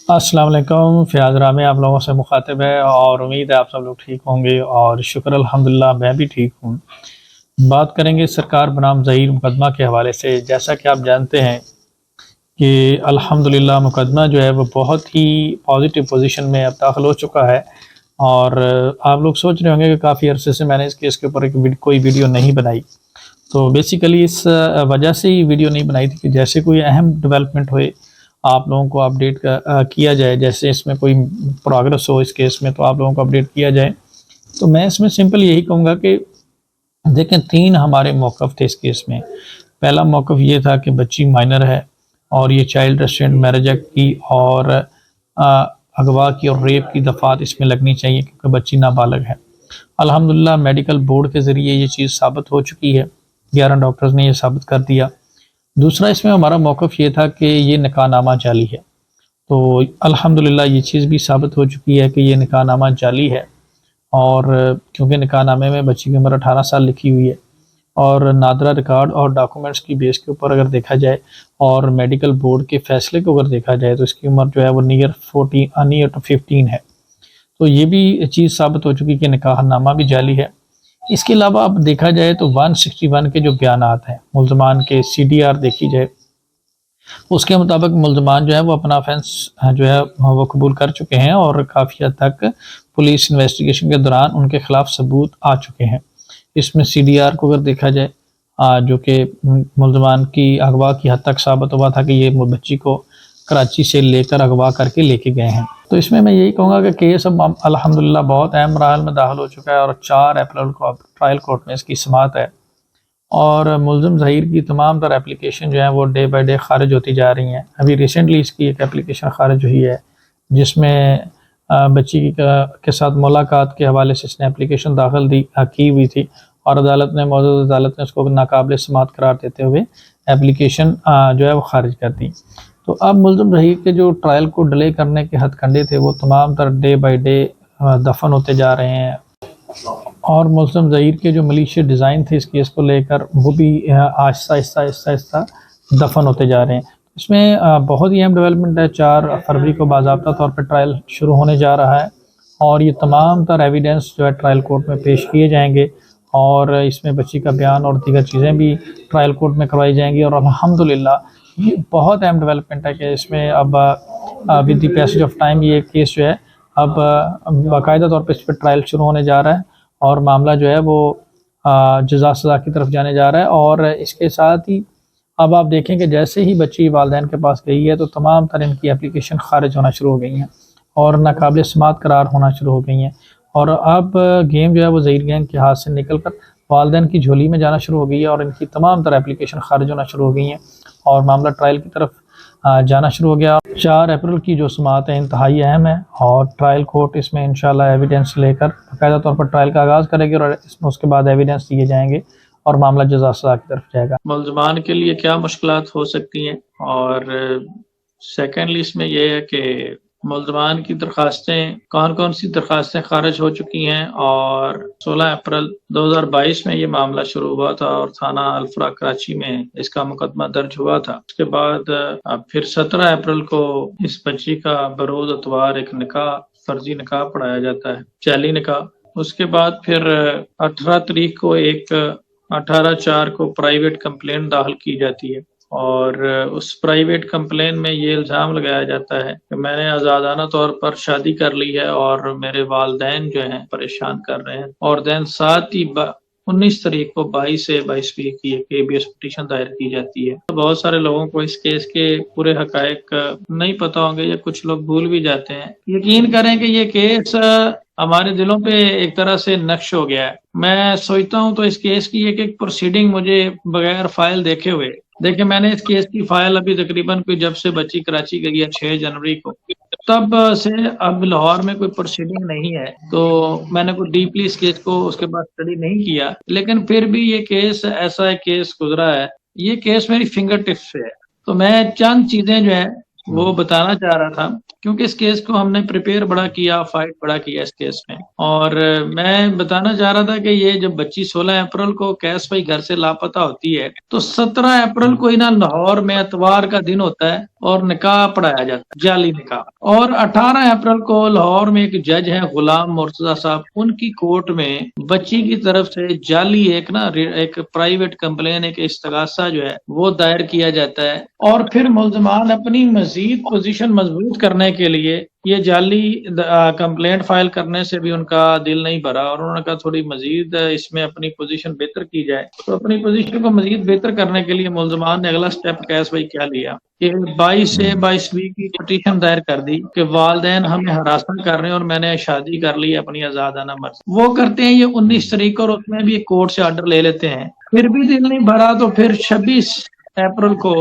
السلام علیکم، فیاض رامی آپ لوگوں سے مخاطب ہے اور امید ہے آپ سب لوگ ٹھیک ہوں گے اور شکر الحمدللہ میں بھی ٹھیک ہوں۔ بات کریں گے سرکار بنام ظہیر مقدمہ کے حوالے سے۔ جیسا کہ آپ جانتے ہیں کہ الحمدللہ مقدمہ جو ہے وہ بہت ہی پازیٹیو پوزیشن میں اب داخل ہو چکا ہے، اور آپ لوگ سوچ رہے ہوں گے کہ کافی عرصے سے میں نے اس کیس کے اوپر کوئی ویڈیو نہیں بنائی۔ تو بیسیکلی اس وجہ سے ہی ویڈیو نہیں بنائی تھی کہ جیسے کوئی اہم ڈیولپمنٹ ہوئے آپ لوگوں کو اپڈیٹ کیا جائے، جیسے اس میں کوئی پروگرس ہو اس کیس میں تو آپ لوگوں کو اپڈیٹ کیا جائے۔ تو میں اس میں سمپل یہی کہوں گا کہ دیکھیں، 3 ہمارے موقف تھے اس کیس میں۔ پہلا موقف یہ تھا کہ بچی مائنر ہے اور یہ چائلڈ ریسٹرینٹ میرج ایکٹ کی اور اغوا کی اور ریپ کی دفعات اس میں لگنی چاہیے کیونکہ بچی نابالغ ہے۔ الحمدللہ میڈیکل بورڈ کے ذریعے یہ چیز ثابت ہو چکی ہے، 11 ڈاکٹرز نے یہ ثابت کر دیا۔ دوسرا اس میں ہمارا موقف یہ تھا کہ یہ نکاح نامہ جعلی ہے، تو الحمدللہ یہ چیز بھی ثابت ہو چکی ہے کہ یہ نکاح نامہ جعلی ہے، اور کیونکہ نکاح نامے میں بچی کی عمر 18 سال لکھی ہوئی ہے، اور نادرہ ریکارڈ اور ڈاکومنٹس کی بیس کے اوپر اگر دیکھا جائے اور میڈیکل بورڈ کے فیصلے کو اگر دیکھا جائے تو اس کی عمر جو ہے وہ نیئر ٹو 15 ہے۔ تو یہ بھی چیز ثابت ہو چکی کہ نکاح نامہ بھی جعلی ہے۔ اس کے علاوہ اب دیکھا جائے تو 161 کے جو بیانات ہیں ملزمان کے، CDR دیکھی جائے، اس کے مطابق ملزمان جو ہے وہ اپنا آفینس جو ہے وہ قبول کر چکے ہیں، اور کافی حد تک پولیس انویسٹیگیشن کے دوران ان کے خلاف ثبوت آ چکے ہیں۔ اس میں CDR کو اگر دیکھا جائے جو کہ ملزمان کی اغوا کی حد تک ثابت ہوا تھا کہ یہ بچی کو کراچی سے لے کر اغوا کر کے لے کے گئے ہیں۔ تو اس میں یہی کہوں گا کہ کیس اب الحمدللہ بہت اہم مراحل میں داخل ہو چکا ہے، اور 4 اپریل کو اب ٹرائل کورٹ میں اس کی سماعت ہے، اور ملزم ظہیر کی تمام تر اپلیکیشن جو ہیں وہ ڈے بائی ڈے خارج ہوتی جا رہی ہیں۔ ابھی ریسنٹلی اس کی ایک اپلیکیشن خارج ہوئی ہے جس میں بچی کے ساتھ ملاقات کے حوالے سے اس نے اپلیکیشن داخل کی ہوئی تھی، اور موجودہ عدالت نے اس کو ناقابل سماعت قرار دیتے ہوئے اپلیکیشن جو ہے وہ خارج کر دی۔ تو اب ملزم ظہیر کے جو ٹرائل کو ڈیلے کرنے کے ہتھ کنڈے تھے وہ تمام تر ڈے بائی ڈے دفن ہوتے جا رہے ہیں، اور ملزم ظہیر کے جو ملیشیا ڈیزائن تھے اس کیس کو لے کر وہ بھی آہستہ آہستہ دفن ہوتے جا رہے ہیں۔ اس میں بہت ہی اہم ڈیولپمنٹ ہے، 4 فروری کو باضابطہ طور پہ ٹرائل شروع ہونے جا رہا ہے، اور یہ تمام تر ایویڈنس جو ہے ٹرائل کورٹ میں پیش کیے جائیں گے، اور اس میں بچی کا بیان اور دیگر چیزیں بھی ٹرائل کورٹ میں کروائی جائیں گی۔ اور الحمدللہ یہ بہت اہم ڈیولپمنٹ ہے کہ اس میں اب with the passage of time یہ کیس جو ہے اب باقاعدہ طور پہ اس پہ ٹرائل شروع ہونے جا رہا ہے، اور معاملہ جو ہے وہ جزا سزا کی طرف جانے جا رہا ہے۔ اور اس کے ساتھ ہی اب آپ دیکھیں کہ جیسے ہی بچی والدین کے پاس گئی ہے تو تمام تر ان کی اپلیکیشن خارج ہونا شروع ہو گئی ہیں اور ناقابل سماعت قرار ہونا شروع ہو گئی ہیں، اور اب گیم جو ہے وہ ظہیر گینگ کے ہاتھ سے نکل کر والدین کی جھولی میں جانا شروع ہو گئی ہے، اور ان کی تمام تر اپلیکیشن خارج ہونا شروع ہو گئی ہیں، اور معاملہ ٹرائل کی طرف جانا شروع ہو گیا۔ 4 اپریل کی جو سماعت ہے انتہائی اہم ہے، اور ٹرائل کورٹ اس میں انشاءاللہ ایویڈنس لے کر باقاعدہ طور پر ٹرائل کا آغاز کرے گی، اور اس کے بعد ایویڈنس دیے جائیں گے اور معاملہ جزا سزا کی طرف جائے گا۔ ملزمان کے لیے کیا مشکلات ہو سکتی ہیں، اور سیکنڈلی اس میں یہ ہے کہ ملزمان کی درخواستیں کون سی درخواستیں خارج ہو چکی ہیں، اور 16 اپریل 2022 میں یہ معاملہ شروع ہوا تھا اور تھانہ الفرا کراچی میں اس کا مقدمہ درج ہوا تھا۔ اس کے بعد پھر 17 اپریل کو اس بچی کا بروز اتوار ایک نکاح، فرضی نکاح پڑھایا جاتا ہے، جعلی نکاح۔ اس کے بعد پھر 18 تاریخ کو 18/4 کو پرائیویٹ کمپلین داخل کی جاتی ہے، اور اس پرائیویٹ کمپلین میں یہ الزام لگایا جاتا ہے کہ میں نے آزادانہ طور پر شادی کر لی ہے اور میرے والدین جو ہیں پریشان کر رہے ہیں، اور دین ساتھ ہی 19 تاریخ کو 22/22 کی ایک ABS پٹیشن دائر کی جاتی ہے۔ بہت سارے لوگوں کو اس کیس کے پورے حقائق نہیں پتہ ہوں گے یا کچھ لوگ بھول بھی جاتے ہیں۔ یقین کریں کہ یہ کیس ہمارے دلوں پہ ایک طرح سے نقش ہو گیا ہے۔ میں سوچتا ہوں تو اس کیس کی ایک پروسیڈنگ مجھے بغیر فائل دیکھے ہوئے، دیکھیں میں نے اس کیس کی فائل ابھی تقریباً جب سے بچی کراچی گئی ہے 6 جنوری کو، تب سے اب لاہور میں کوئی پروسیڈنگ نہیں ہے، تو میں نے کوئی ڈیپلی اس کیس کو اس کے بعد اسٹڈی نہیں کیا، لیکن پھر بھی یہ کیس ایسا ایک کیس گزرا ہے، یہ کیس میری فنگر ٹپس پہ ہے۔ تو میں چند چیزیں جو ہے وہ بتانا چاہ رہا تھا کیونکہ اس کیس کو ہم نے پریپیئر بڑا کیا، فائٹ بڑا کیا اس کیس میں. اور میں بتانا چاہ رہا تھا کہ یہ جب بچی 16 اپریل کو کیس بھائی گھر سے لاپتہ ہوتی ہے تو 17 اپریل کو ہی نا لاہور میں اتوار کا دن ہوتا ہے اور نکاح پڑھایا جاتا ہے، جعلی نکاح. اور 18 اپریل کو لاہور میں ایک جج ہیں غلام مرتضی صاحب، ان کی کورٹ میں بچی کی طرف سے جعلی ایک پرائیویٹ کمپلین، ایک استغاثہ جو ہے وہ دائر کیا جاتا ہے. اور پھر ملزمان اپنی مزید پوزیشن مضبوط کرنے کے لیے یہ جعلی کمپلینٹ فائل کرنے سے بھی ان کا دل نہیں بھرا، اور انہوں نے کہا تھوڑی مزید اس میں اپنی پوزیشن بہتر کی جائے. تو اپنی پوزیشن کو مزید بہتر کرنے کے لیے ملزمان نے اگلا سٹیپ کیس بھائی کیا لیا کہ 22 سے 22 کی پٹیشن دائر کر دی کہ والدین ہمیں ہراساں کر رہے ہیں اور میں نے شادی کر لی اپنی آزادانہ مرضی. وہ کرتے ہیں یہ 19 تاریخ کو، اور اس میں بھی کورٹ سے آرڈر لے لیتے ہیں. پھر بھی دل نہیں بھرا تو پھر 26 اپریل کو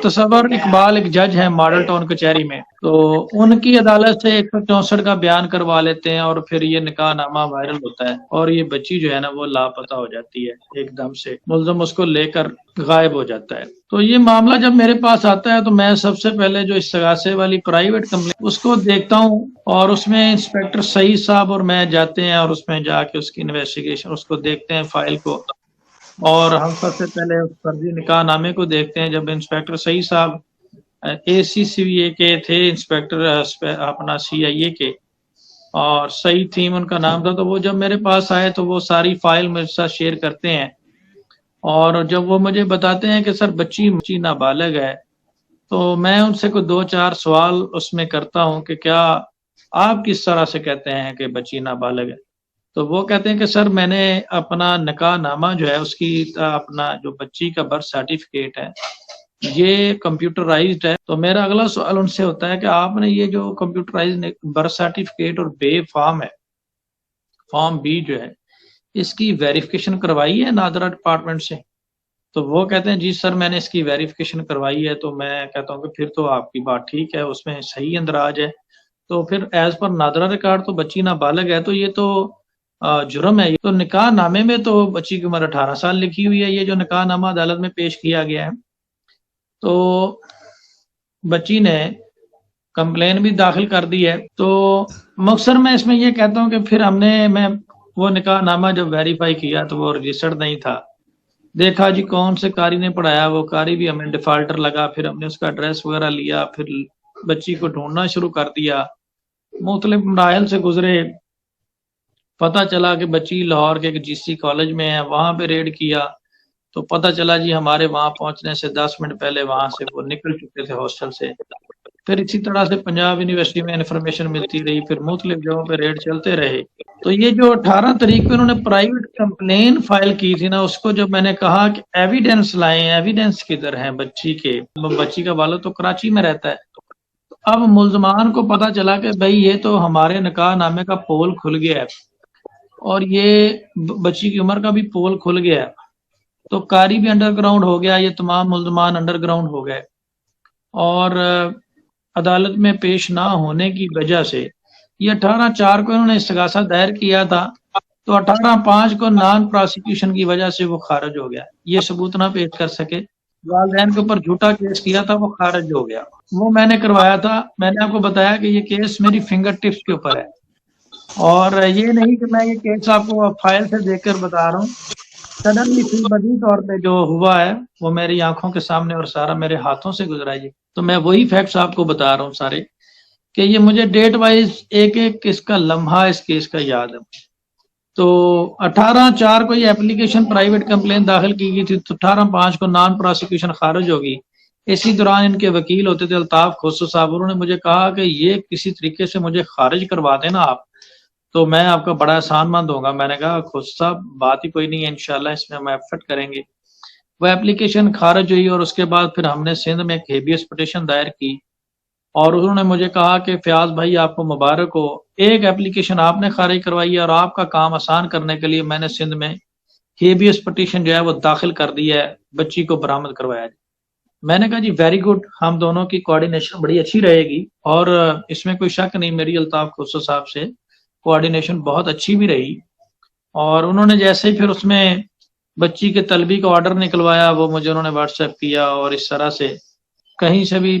تصور اقبال ایک جج ہے ماڈل ٹاؤن کچہری میں، تو ان کی عدالت سے 164 کا بیان کروا لیتے ہیں، اور پھر یہ نکاح نامہ وائرل ہوتا ہے اور یہ بچی جو ہے نا وہ لاپتہ ہو جاتی ہے. ایک دم سے ملزم اس کو لے کر غائب ہو جاتا ہے. تو یہ معاملہ جب میرے پاس آتا ہے تو میں سب سے پہلے جو استغاثے والی پرائیویٹ کمپنی اس کو دیکھتا ہوں، اور اس میں انسپیکٹر سعید صاحب اور میں جاتے ہیں اور اس میں جا کے اس کی انویسٹیگیشن اس کو دیکھتے ہیں، فائل کو. اور ہم سب سے پہلے فرضی نکاح نامے کو دیکھتے ہیں. جب انسپیکٹر صحیح صاحب ACCA کے تھے، انسپیکٹر اپنا CIA کے، اور صحیح تھیم ان کا نام تھا، تو وہ جب میرے پاس آئے تو وہ ساری فائل میرے ساتھ شیئر کرتے ہیں. اور جب وہ مجھے بتاتے ہیں کہ سر بچی نابالغ ہے، تو میں ان سے کوئی 2-4 سوال اس میں کرتا ہوں کہ کیا آپ کس طرح سے کہتے ہیں کہ بچی نابالغ ہے. تو وہ کہتے ہیں کہ سر میں نے اپنا نکاح نامہ جو ہے اس کی اپنا جو بچی کا برتھ سرٹیفکیٹ ہے یہ کمپیوٹرائزڈ ہے. تو میرا اگلا سوال ان سے ہوتا ہے کہ آپ نے یہ جو کمپیوٹرائزڈ برتھ سرٹیفکیٹ اور بے فارم ہے، فارم B جو ہے، اس کی ویریفیکیشن کروائی ہے نادرا ڈپارٹمنٹ سے؟ تو وہ کہتے ہیں جی سر میں نے اس کی ویریفیکیشن کروائی ہے. تو میں کہتا ہوں کہ پھر تو آپ کی بات ٹھیک ہے، اس میں صحیح اندراج ہے. تو پھر ایز پر نادرا ریکارڈ تو بچی نابالغ ہے، تو یہ تو جرم ہے. تو نکاح نامے میں تو بچی کی عمر 18 سال لکھی ہوئی ہے، یہ جو نکاح نامہ عدالت میں پیش کیا گیا ہے. تو بچی نے کمپلین بھی داخل کر دی ہے. تو مختصر میں اس میں یہ کہتا ہوں کہ پھر میں وہ نکاح نامہ جب ویریفائی کیا تو وہ رجسٹرڈ نہیں تھا. دیکھا جی کون سے قاری نے پڑھایا، وہ قاری بھی ہمیں ڈیفالٹر لگا. پھر ہم نے اس کا ایڈریس وغیرہ لیا، پھر بچی کو ڈھونڈنا شروع کر دیا، مختلف مراحل سے گزرے. پتہ چلا کہ بچی لاہور کے ایک GC کالج میں ہے، وہاں پہ ریڈ کیا تو پتہ چلا جی ہمارے وہاں پہنچنے سے 10 منٹ پہلے وہاں سے وہ نکل چکے تھے ہاسٹل سے. پھر اسی طرح سے پنجاب یونیورسٹی میں انفارمیشن ملتی رہی، پھر مختلف جگہوں پہ ریڈ چلتے رہے. تو یہ جو 18 تاریخ پہ انہوں نے پرائیویٹ کمپلین فائل کی تھی نا، اس کو جب میں نے کہا کہ ایویڈنس لائیں، ایویڈنس کدھر ہیں بچی کا والد تو کراچی میں رہتا ہے. اب ملزمان کو پتہ چلا کہ بھئی یہ تو ہمارے نکاح نامے کا پول کھل گیا ہے اور یہ بچی کی عمر کا بھی پول کھل گیا ہے. تو قاری بھی انڈر گراؤنڈ ہو گیا، یہ تمام ملزمان انڈر گراؤنڈ ہو گئے. اور عدالت میں پیش نہ ہونے کی وجہ سے یہ 18/4 کو انہوں نے استغاثہ دائر کیا تھا، تو 18/5 کو نان پراسیکیوشن کی وجہ سے وہ خارج ہو گیا. یہ ثبوت نہ پیش کر سکے، والدین کے اوپر جھوٹا کیس کیا تھا، وہ خارج ہو گیا. وہ میں نے کروایا تھا. میں نے آپ کو بتایا کہ یہ کیس میری فنگر ٹپس کے اوپر ہے، اور یہ نہیں کہ میں یہ کیس آپ کو فائل سے دیکھ کر بتا رہا ہوں. سڈنلی فی بدی طور پہ جو ہوا ہے وہ میری آنکھوں کے سامنے اور سارا میرے ہاتھوں سے گزرا. یہ تو میں وہی فیکٹس آپ کو بتا رہا ہوں سارے، کہ یہ مجھے ڈیٹ وائز ایک اس کا لمحہ اس کیس کا یاد ہے. تو 18/4 کو یہ اپلیکیشن پرائیویٹ کمپلین داخل کی گئی تھی، تو 18/5 کو نان پراسیکیوشن خارج ہوگی. اسی دوران ان کے وکیل ہوتے تھے الطاف خسرو صاحب، انہوں نے مجھے کہا کہ یہ کسی طریقے سے مجھے خارج کروا دینا آپ، تو میں آپ کا بڑا احسان مند ہوں گا. میں نے کہا خسرو صاحب بات ہی کوئی نہیں ہے، انشاءاللہ اس میں ہم ایفرٹ کریں گے. وہ اپلیکیشن خارج ہوئی، اور اس کے بعد پھر ہم نے سندھ میں ایک ہیبیس پٹیشن دائر کی، اور انہوں نے مجھے کہا کہ فیاض بھائی آپ کو مبارک ہو، ایک اپلیکیشن آپ نے خارج کروائی ہے، اور آپ کا کام آسان کرنے کے لیے میں نے سندھ میں ہیبیس پٹیشن جو ہے وہ داخل کر دی ہے، بچی کو برآمد کروایا. میں نے کہا جی ویری گڈ، ہم دونوں کی کوآرڈینیشن بڑی اچھی رہے گی، اور اس میں کوئی شک نہیں میری الطاف خسرو صاحب سے کوآرڈینیشن بہت اچھی بھی رہی. اور انہوں نے جیسے ہی پھر اس میں بچی کے طلبی کا آرڈر نکلوایا، وہ مجھے انہوں نے واٹس ایپ کیا، اور اس طرح سے کہیں سے بھی